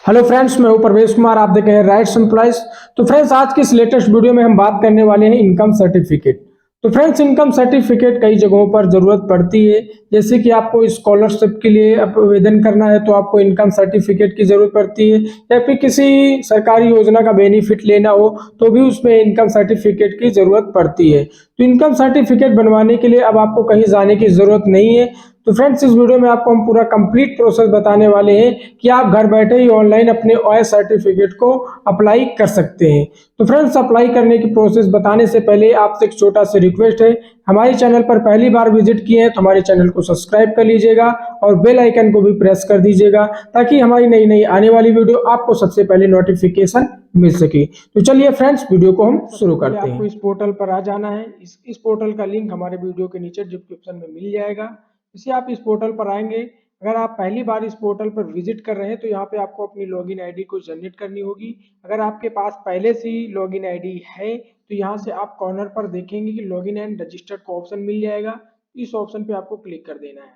Hello friends, मैं हूं प्रवेश कुमार। आप देख रहे हैं राइट्स एम्प्लॉइज। तो फ्रेंड्स, आज की इस लेटेस्ट वीडियो में हम बात करने वाले हैं इनकम सर्टिफिकेट। तो फ्रेंड्स, इनकम सर्टिफिकेट कई जगहों पर जरूरत पड़ती है। जैसे कि आपको स्कॉलरशिप के लिए आवेदन करना है तो आपको इनकम सर्टिफिकेट की जरूरत पड़ती है, या फिर किसी सरकारी योजना का बेनिफिट लेना हो तो भी उसमें इनकम सर्टिफिकेट की जरूरत पड़ती है। तो इनकम सर्टिफिकेट बनवाने के लिए अब आपको कहीं जाने की जरूरत नहीं है। तो फ्रेंड्स, इस वीडियो में आपको हम पूरा कंप्लीट प्रोसेस बताने वाले हैं कि आप घर बैठे ही ऑनलाइन अपने OS सर्टिफिकेट को अप्लाई कर सकते हैं। तो फ्रेंड्स, अप्लाई करने की प्रोसेस बताने से पहले आपसे एक छोटा सा रिक्वेस्ट है। हमारे चैनल पर पहली बार विजिट किए हैं तो हमारे चैनल को सब्सक्राइब कर लीजिएगा और बेल आइकन को भी प्रेस कर दीजिएगा, ताकि हमारी नई नई आने वाली वीडियो आपको सबसे पहले नोटिफिकेशन मिल सके। तो चलिए फ्रेंड्स, वीडियो को हम शुरू करते हैं। आपको इस पोर्टल पर आ जाना है। इस पोर्टल का लिंक हमारे वीडियो के नीचे डिस्क्रिप्शन में मिल जाएगा। इसे आप इस पोर्टल पर आएंगे। अगर आप पहली बार इस पोर्टल पर विजिट कर रहे हैं तो यहाँ पे आपको अपनी लॉगिन आईडी को जनरेट करनी होगी। अगर आपके पास पहले से ही लॉगिन आईडी है तो यहाँ से आप कॉर्नर पर देखेंगे कि लॉगिन एंड रजिस्टर्ड का ऑप्शन मिल जाएगा। इस ऑप्शन पे आपको क्लिक कर देना है।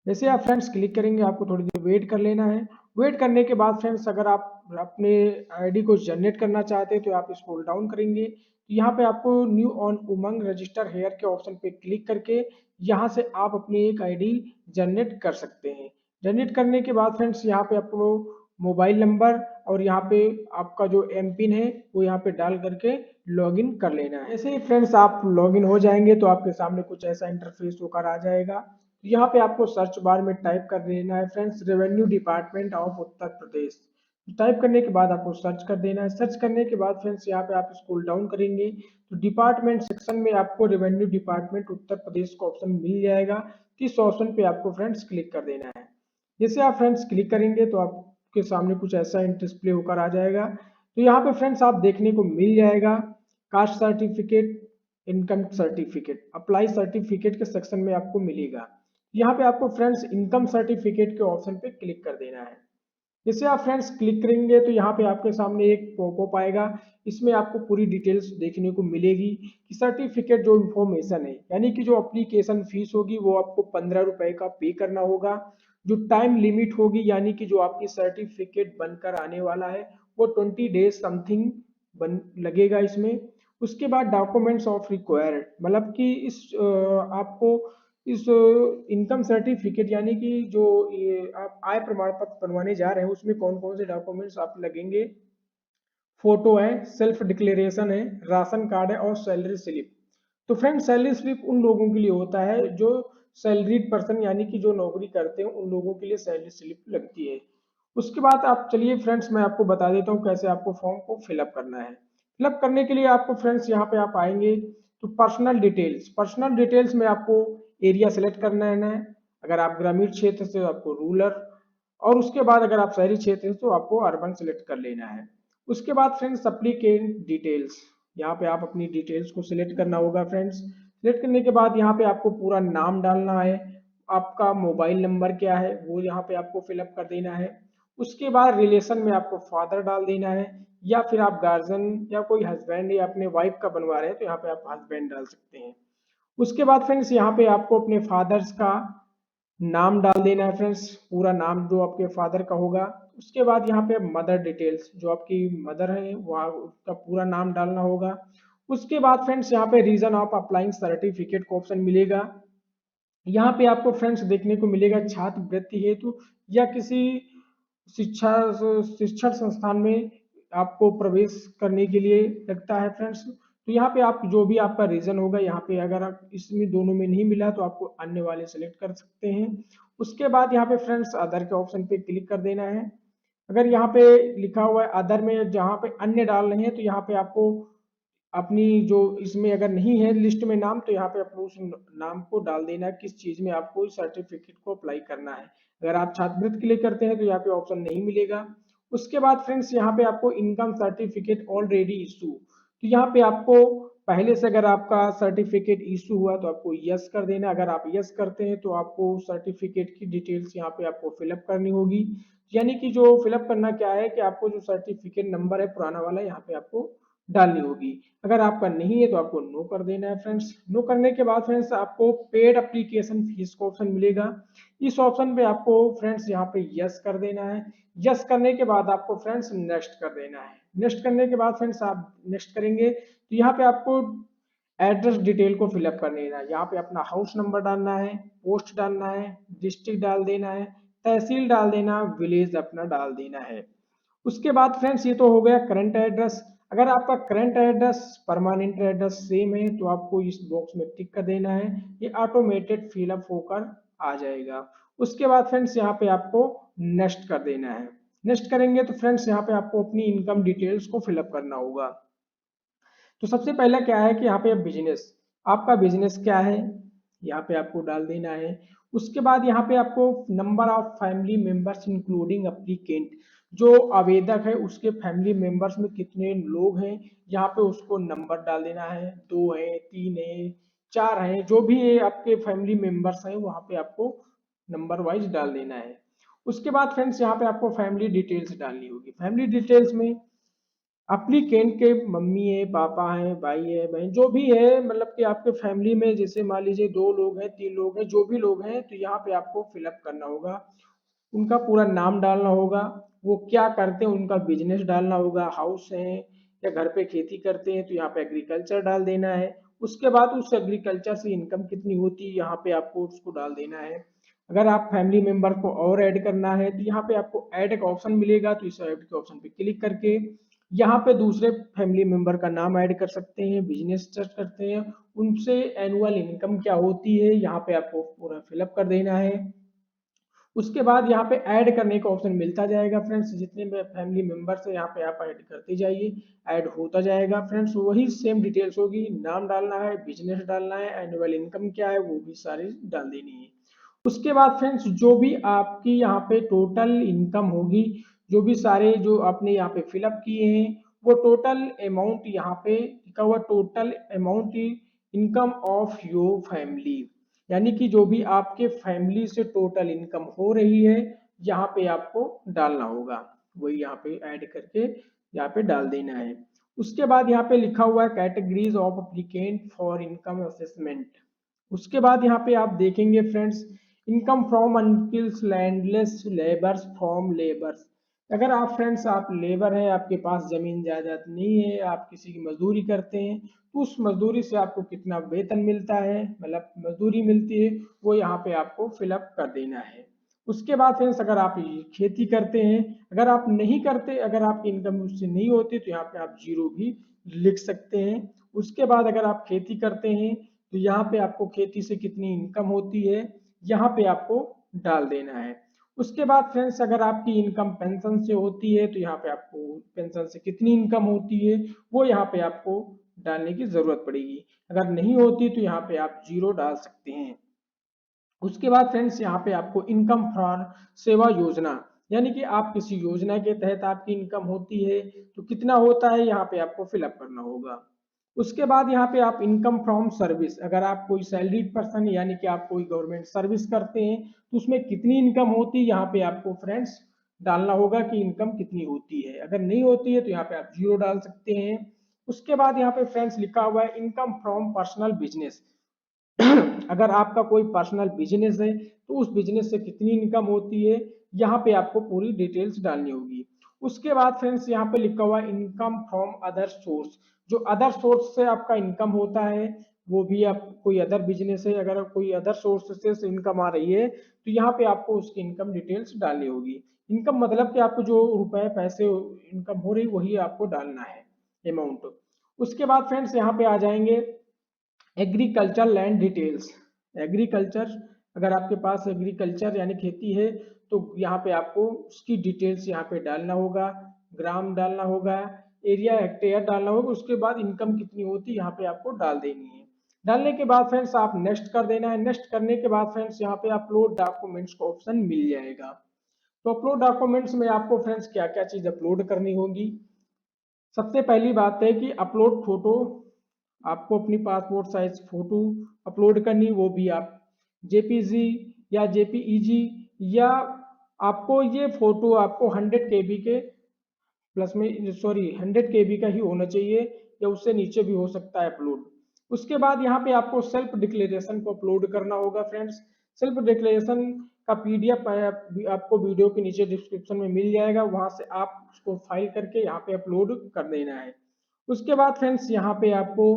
जैसे आप फ्रेंड्स क्लिक करेंगे, आपको थोड़ी देर वेट कर लेना है। वेट करने के बाद फ्रेंड्स, अगर आप अपने आईडी को जनरेट करना चाहते हैं तो आप स्क्रॉल डाउन करेंगे तो यहाँ पे आपको new on UMANG register here के ऑप्शन पे क्लिक करके यहाँ से आप अपनी एक आईडी जनरेट कर सकते हैं। जनरेट करने के बाद फ्रेंड्स, यहाँ पे आपको मोबाइल नंबर और यहाँ पे आपका जो एम पिन है वो यहाँ पे डाल करके लॉगिन कर लेना है। ऐसे ही फ्रेंड्स, आप लॉगिन हो जाएंगे तो आपके सामने कुछ ऐसा इंटरफेस होकर आ जाएगा। यहाँ पे आपको सर्च बार में टाइप कर देना है friends, revenue department of Uttar Pradesh. Type करने के बाद आपको सर्च कर देना है। सर्च करने के बाद फ्रेंड्स, यहाँ पे आप स्क्रॉल डाउन करेंगे तो डिपार्टमेंट सेक्शन में आपको रेवेन्यू डिपार्टमेंट उत्तर प्रदेश का ऑप्शन मिल जाएगा। इस ऑप्शन पे आपको फ्रेंड्स क्लिक कर देना है। जैसे आप फ्रेंड्स क्लिक करेंगे तो आपके सामने कुछ ऐसा डिस्प्ले होकर आ जाएगा। तो यहाँ पे फ्रेंड्स आप देखने को मिल जाएगा caste certificate, income certificate, apply certificate के सेक्शन में आपको मिलेगा। यहाँ पे आपको फ्रेंड्स इनकम सर्टिफिकेट के ऑप्शन पे क्लिक कर देना है। जैसे आप फ्रेंड्स क्लिक करेंगे तो यहाँ पे आपके सामने एक पॉपअप आएगा। इसमें आपको पूरी डिटेल्स देखने को मिलेगी कि सर्टिफिकेट जो इन्फॉर्मेशन है, यानी कि जो एप्लीकेशन फीस होगी वो आपको 15 रुपए का पे करना होगा। जो टाइम लिमिट होगी, यानी कि जो आपकी सर्टिफिकेट बनकर आने वाला है वो 20 डेज समथिंग बन लगेगा इसमें। उसके बाद डॉक्यूमेंट्स ऑफ रिक्वायर्ड, मतलब कि आपको इस इनकम सर्टिफिकेट, यानी कि जो ये आप आय प्रमाण पत्र बनवाने जा रहे हैं उसमें कौन कौन से डॉक्यूमेंट्स आप लगेंगे। फोटो है, सेल्फ डिक्लेरेशन है, राशन कार्ड है और सैलरी स्लिप। तो फ्रेंड, सैलरी स्लिप उन लोगों के लिए होता है जो सैलरीड पर्सन, यानी कि जो नौकरी करते हैं उन लोगों के लिए सैलरी स्लिप लगती है। उसके बाद आप चलिए फ्रेंड्स, मैं आपको बता देता हूँ कैसे आपको फॉर्म को फिलअप करना है। फिलअप करने के लिए आपको फ्रेंड्स यहाँ पे आप आएंगे तो पर्सनल डिटेल्स में आपको एरिया सेलेक्ट करना है। अगर आप ग्रामीण क्षेत्र से तो आपको रूरल, और उसके बाद अगर आप शहरी क्षेत्र से तो आपको अर्बन सेलेक्ट कर लेना है। उसके बाद फ्रेंड्स एप्लीकेंट डिटेल्स, यहाँ पे आप अपनी डिटेल्स को सिलेक्ट करना होगा फ्रेंड्स। सिलेक्ट करने के बाद यहाँ पे आपको पूरा नाम डालना है। आपका मोबाइल नंबर क्या है वो यहाँ पे आपको फिलअप कर देना है। उसके बाद रिलेशन में आपको फादर डाल देना है, या फिर आप गार्जियन या कोई हस्बैंड या अपने वाइफ का बनवा रहे हैं तो यहाँ पे आप हस्बैंड डाल सकते हैं। उसके बाद फ्रेंड्स, यहाँ पे आपको अपने फादर्स का नाम डाल देना है फ्रेंड्स, पूरा नाम जो आपके फादर का होगा। उसके बाद यहाँ पे मदर डिटेल्स, जो आपकी मदर है वहाँ उसका पूरा नाम डालना होगा। उसके बाद फ्रेंड्स, यहाँ पे रीजन ऑफ अप्लाइंग सर्टिफिकेट का ऑप्शन मिलेगा। यहाँ पे आपको फ्रेंड्स देखने को मिलेगा छात्रवृत्ति हेतु या किसी शिक्षा शिक्षण संस्थान में आपको प्रवेश करने के लिए लगता है फ्रेंड्स। तो यहाँ पे आप जो भी आपका रीजन होगा, यहाँ पे अगर आप इसमें दोनों में नहीं मिला तो आपको अन्य वाले सेलेक्ट कर सकते हैं। उसके बाद यहाँ पे फ्रेंड्स अदर के ऑप्शन पे क्लिक कर देना है। अगर यहाँ पे लिखा हुआ है अदर में, जहाँ पे अन्य डाल रहे हैं तो यहाँ पे आपको अपनी जो इसमें अगर नहीं है लिस्ट में नाम तो यहाँ पे अपने उस नाम को डाल देना है किस चीज में आपको इस सर्टिफिकेट को अप्लाई करना है। अगर आप छात्रवृत्ति के लिए करते हैं तो यहाँ पे ऑप्शन नहीं मिलेगा। उसके बाद फ्रेंड्स, यहाँ पे आपको इनकम सर्टिफिकेट ऑलरेडी इशू, तो यहाँ पे आपको पहले से अगर आपका सर्टिफिकेट इशू हुआ तो आपको यस कर देना। अगर आप यस करते हैं तो आपको सर्टिफिकेट की डिटेल्स यहाँ पे आपको फिलअप करनी होगी। यानी कि जो फिलअप करना क्या है कि आपको जो सर्टिफिकेट नंबर है पुराना वाला यहाँ पे आपको डालनी होगी। अगर आपका नहीं है तो आपको नो कर देना है फ्रेंड्स। नो करने के बाद फ्रेंड्स आपको पेड एप्लीकेशन फीस का ऑप्शन मिलेगा। इस ऑप्शन पे आपको फ्रेंड्स यहाँ पे यस कर देना है। यस करने के बाद आपको फ्रेंड्स नेक्स्ट कर देना है। नेक्स्ट करने के बाद फ्रेंड्स आप नेक्स्ट करेंगे तो यहाँ पे आपको एड्रेस डिटेल को फिलअप कर लेना है। यहाँ पे अपना हाउस नंबर डालना है, पोस्ट डालना है, डिस्ट्रिक्ट डाल देना है, तहसील डाल देना, विलेज अपना डाल देना है। उसके बाद फ्रेंड्स ये तो हो गया करंट एड्रेस। अगर आपका current address permanent address same है तो आपको इस बॉक्स में टिक कर देना है। ये ऑटोमेटेड फिलअप होकर आ जाएगा। उसके बाद फ्रेंड्स यहाँ पे आपको नेक्स्ट कर देना है। नेक्स्ट करेंगे तो फ्रेंड्स यहाँ पे आपको अपनी इनकम डिटेल्स को फिलअप करना होगा। तो सबसे पहला क्या है कि यहाँ पे बिजनेस, आपका बिजनेस क्या है यहाँ पे आपको डाल देना है। उसके बाद यहाँ पे आपको number of family members including applicant, जो आवेदक है उसके फैमिली मेंबर्स में कितने लोग हैं यहाँ पे उसको नंबर डाल देना है। 2 है, 3 है, 4 है, जो भी है आपके फैमिली मेंबर्स हैं वहाँ पे आपको नंबर वाइज डाल देना है। उसके बाद फ्रेंड्स यहाँ पे आपको फैमिली डिटेल्स डालनी होगी। फैमिली डिटेल्स में एप्लीकेंट के मम्मी है, पापा है, भाई है, बहन, जो भी है, मतलब कि आपके फैमिली में जैसे मान लीजिए 2 लोग हैं, 3 लोग हैं, जो भी लोग हैं तो यहाँ पे आपको फिलअप करना होगा। उनका पूरा नाम डालना होगा, वो क्या करते हैं उनका बिजनेस डालना होगा, हाउस है या घर पे खेती करते हैं तो यहाँ पे एग्रीकल्चर डाल देना है। उसके बाद उस एग्रीकल्चर से इनकम कितनी होती है यहाँ पे आपको उसको डाल देना है। अगर आप फैमिली मेंबर को और ऐड करना है तो यहाँ पे आपको ऐड का ऑप्शन मिलेगा, तो इस ऐड के ऑप्शन पे क्लिक करके यहाँ पे दूसरे फैमिली मेंबर का नाम ऐड कर सकते हैं, बिजनेस सर्च करते हैं, उनसे एनुअल इनकम क्या होती है यहाँ पे आपको पूरा फिलअप कर देना है। उसके बाद यहाँ पे ऐड करने का ऑप्शन मिलता जाएगा फ्रेंड्स, जितने भी फैमिली मेंबर्स है यहाँ पे आप ऐड करते जाइए, ऐड होता जाएगा फ्रेंड्स। वही सेम डिटेल्स होगी, नाम डालना है, बिजनेस डालना है, एनुअल इनकम क्या है वो भी सारी डाल देनी है। उसके बाद फ्रेंड्स जो भी आपकी यहाँ पे टोटल इनकम होगी, जो भी सारे जो आपने यहाँ पे फिलअप किए हैं वो टोटल अमाउंट यहाँ पे लिखा हुआ, total amount income of your family, यानी कि जो भी आपके फैमिली से टोटल इनकम हो रही है यहाँ पे आपको डालना होगा, वही यहाँ पे ऐड करके यहाँ पे डाल देना है। उसके बाद यहाँ पे लिखा हुआ है categories of applicant for income assessment. उसके बाद यहाँ पे आप देखेंगे friends income from unskills landless labours from labours. अगर आप फ्रेंड्स आप लेबर है, आपके पास जमीन जायदाद नहीं है, आप किसी की मजदूरी करते हैं तो उस मजदूरी से आपको कितना वेतन मिलता है, मतलब मजदूरी मिलती है, वो यहाँ पे आपको फिलअप कर देना है। उसके बाद फ्रेंड्स अगर आप खेती करते हैं, अगर आप नहीं करते, अगर आपकी इनकम उससे नहीं होती तो यहाँ पे आप जीरो भी लिख सकते हैं। उसके बाद अगर आप खेती करते हैं तो यहाँ पे आपको खेती से कितनी इनकम होती है यहाँ पे आपको डाल देना है। उसके बाद फ्रेंड्स अगर आपकी इनकम पेंशन से होती है तो यहाँ पे आपको पेंशन से कितनी इनकम होती है वो यहाँ पे आपको डालने की जरूरत पड़ेगी। अगर नहीं होती तो यहाँ पे आप जीरो डाल सकते हैं। उसके बाद फ्रेंड्स यहाँ पे आपको इनकम फॉर सेवा योजना, यानी कि आप किसी योजना के तहत आपकी इनकम होती है तो कितना होता है यहाँ पे आपको फिलअप करना होगा। उसके बाद यहाँ पे आप इनकम फ्रॉम सर्विस, अगर आप कोई सैलरीड पर्सन यानी कि आप कोई गवर्नमेंट सर्विस करते हैं तो उसमें कितनी इनकम होती है यहाँ पे आपको फ्रेंड्स डालना होगा कि इनकम कितनी होती है। अगर नहीं होती है तो यहाँ पे आप जीरो डाल सकते हैं। उसके बाद यहाँ पे फ्रेंड्स लिखा हुआ है इनकम फ्रॉम पर्सनल बिजनेस। अगर आपका कोई पर्सनल बिजनेस है तो उस बिजनेस से कितनी इनकम होती है यहाँ पे आपको पूरी डिटेल्स डालनी होगी। उसके बाद फ्रेंड्स यहाँ पे लिखा हुआ इनकम फ्रॉम अदर सोर्स, जो अदर सोर्स से आपका इनकम होता है, वो भी आप कोई अदर बिजनेस है, अगर कोई अदर सोर्स से इनकम आ रही है तो यहाँ पे आपको उसकी इनकम डिटेल्स डालनी होगी। इनकम मतलब कि आपको जो रुपए पैसे इनकम हो रही वही आपको डालना है अमाउंट। उसके बाद फ्रेंड्स यहाँ पे आ जाएंगे एग्रीकल्चर लैंड डिटेल्स। एग्रीकल्चर, अगर आपके पास एग्रीकल्चर यानी खेती है तो यहाँ पे आपको उसकी डिटेल्स यहाँ पे डालना होगा, ग्राम डालना होगा, एरिया हेक्टेयर डालना होगा। उसके बाद इनकम कितनी होती है यहाँ पे आपको डाल देनी है। डालने के बाद फ्रेंड्स आप नेक्स्ट कर देना है। नेक्स्ट करने के बाद फ्रेंड्स यहाँ पे अपलोड डॉक्यूमेंट्स का ऑप्शन मिल जाएगा। तो अपलोड डॉक्यूमेंट्स में आपको फ्रेंड्स क्या क्या चीज अपलोड करनी होगी। सबसे पहली बात है कि अपलोड फोटो, आपको अपनी पासपोर्ट साइज फोटो अपलोड करनी, वो भी आप जेपीजी या जेपीईजी, या आपको ये फोटो आपको 100 KB के प्लस में, सॉरी 100 KB का ही होना चाहिए, या उससे नीचे भी हो सकता है अपलोड। उसके बाद यहाँ पे आपको सेल्फ डिक्लेरेशन को अपलोड करना होगा फ्रेंड्स। सेल्फ डिक्लेरेशन का PDF आपको वीडियो के नीचे डिस्क्रिप्शन में मिल जाएगा, वहां से आप उसको फाइल करके यहाँ पे अपलोड कर देना है। उसके बाद फ्रेंड्स यहाँ पे आपको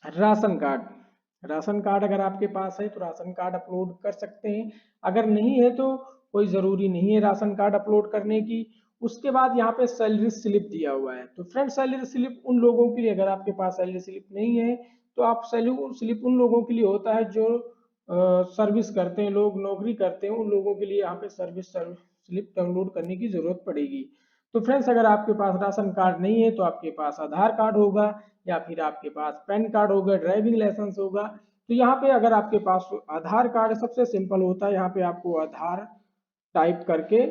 राशन कार्ड, राशन कार्ड अगर आपके पास है तो राशन कार्ड अपलोड कर सकते हैं, अगर नहीं है तो कोई ज़रूरी नहीं है राशन कार्ड अपलोड करने की। उसके बाद यहाँ पे सैलरी स्लिप दिया हुआ है, तो फ्रेंड सैलरी स्लिप उन लोगों के लिए, अगर आपके पास सैलरी स्लिप नहीं है तो आप सैलरी स्लिप उन लोगों के लिए होता है जो सर्विस करते हैं, लोग नौकरी करते हैं, उन लोगों के लिए यहाँ पे सर्विस स्लिप डाउनलोड करने की जरूरत पड़ेगी। तो फ्रेंड्स अगर आपके पास राशन कार्ड नहीं है तो आपके पास आधार कार्ड होगा, या फिर आपके पास पैन कार्ड होगा, ड्राइविंग लाइसेंस होगा। तो यहाँ पे अगर आपके पास आधार कार्ड, सबसे सिंपल होता है, यहाँ पे आपको आधार टाइप करके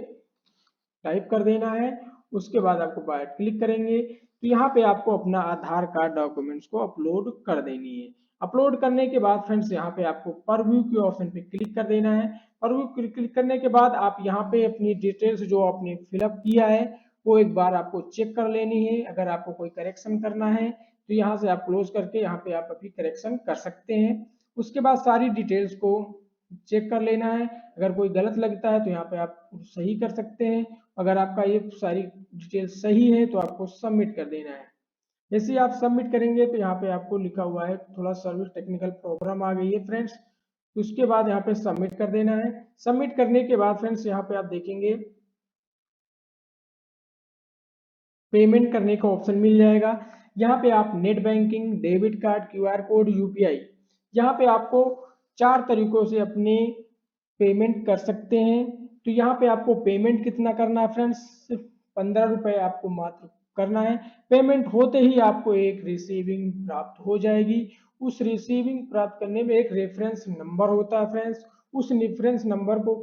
टाइप कर देना है। उसके बाद आपको बाय क्लिक करेंगे तो यहाँ पे आपको अपना आधार कार्ड डॉक्यूमेंट्स को अपलोड कर देनी है। अपलोड करने के बाद फ्रेंड्स यहाँ पे आपको पर व्यू के ऑप्शन पे क्लिक कर देना है। पर व्यू क्लिक करने के बाद आप यहाँ पे अपनी डिटेल्स जो आपने फिलअप किया है वो एक बार आपको चेक कर लेनी है। अगर आपको कोई करेक्शन करना है तो यहाँ से आप क्लोज करके यहाँ पे आप अभी करेक्शन कर सकते हैं। उसके बाद सारी डिटेल्स को चेक कर लेना है, अगर कोई गलत लगता है तो यहाँ पे आप सही कर सकते हैं। अगर आपका ये सारी डिटेल सही है तो आपको सबमिट कर देना है। जैसे आप सबमिट करेंगे तो यहाँ पे आपको लिखा हुआ है थोड़ा सर्विस टेक्निकल प्रॉब्लम आ गई है फ्रेंड्स, उसके बाद यहाँ पे सबमिट कर देना है। सबमिट करने के बाद फ्रेंड्स यहाँ पे आप देखेंगे पेमेंट करने का ऑप्शन मिल जाएगा। यहाँ पे आप net banking, debit card, QR code, UPI, यहाँ पे आपको 4 तरीकों से अपने पेमेंट कर सकते हैं। तो यहाँ पे आपको पेमेंट कितना करना है फ्रेंड्स, सिर्फ 15 रुपए आपको मात्र करना है। पेमेंट होते ही आपको एक रिसीविंग प्राप्त हो जाएगी। उस रिसीविंग प्राप्त करने में एक रेफरेंस नंबर होता है फ्रेंड्स, उस रेफरेंस नंबर को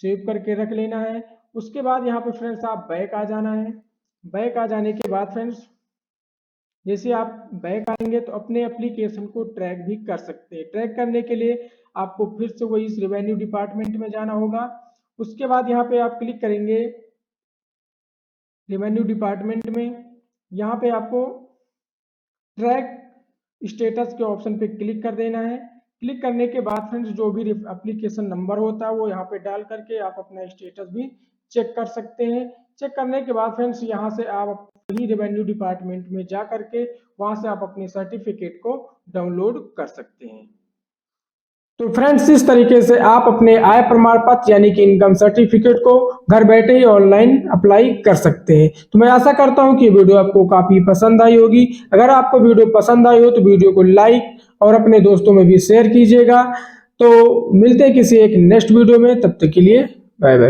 सेव करके रख लेना है। उसके बाद यहाँ पे फ्रेंड्स आप बैक आ जाना है। बैक आ जाने के बाद फ्रेंड्स जैसे आप बैक आएंगे तो अपने एप्लीकेशन को ट्रैक भी कर सकते हैं। ट्रैक करने के लिए आपको फिर से वही इस रेवेन्यू डिपार्टमेंट में जाना होगा। उसके बाद यहाँ पे आप क्लिक करेंगे रेवेन्यू डिपार्टमेंट में, यहाँ पे आपको ट्रैक स्टेटस के ऑप्शन पे क्लिक कर देना है। क्लिक करने के बाद फ्रेंड्स जो भी एप्लीकेशन नंबर होता है वो यहाँ पे डाल करके आप अपना स्टेटस भी चेक कर सकते हैं। चेक करने के बाद फ्रेंड्स यहाँ से आप वही रेवेन्यू डिपार्टमेंट में जा करके वहां से आप अपने सर्टिफिकेट को डाउनलोड कर सकते हैं। तो फ्रेंड्स इस तरीके से आप अपने आय प्रमाण पत्र यानी कि इनकम सर्टिफिकेट को घर बैठे ही ऑनलाइन अप्लाई कर सकते हैं। तो मैं आशा करता हूं कि वीडियो आपको काफी पसंद आई होगी। अगर आपको वीडियो पसंद आई हो तो वीडियो को लाइक और अपने दोस्तों में भी शेयर कीजिएगा। तो मिलते हैं किसी एक नेक्स्ट वीडियो में, तब तक के लिए बाय बाय।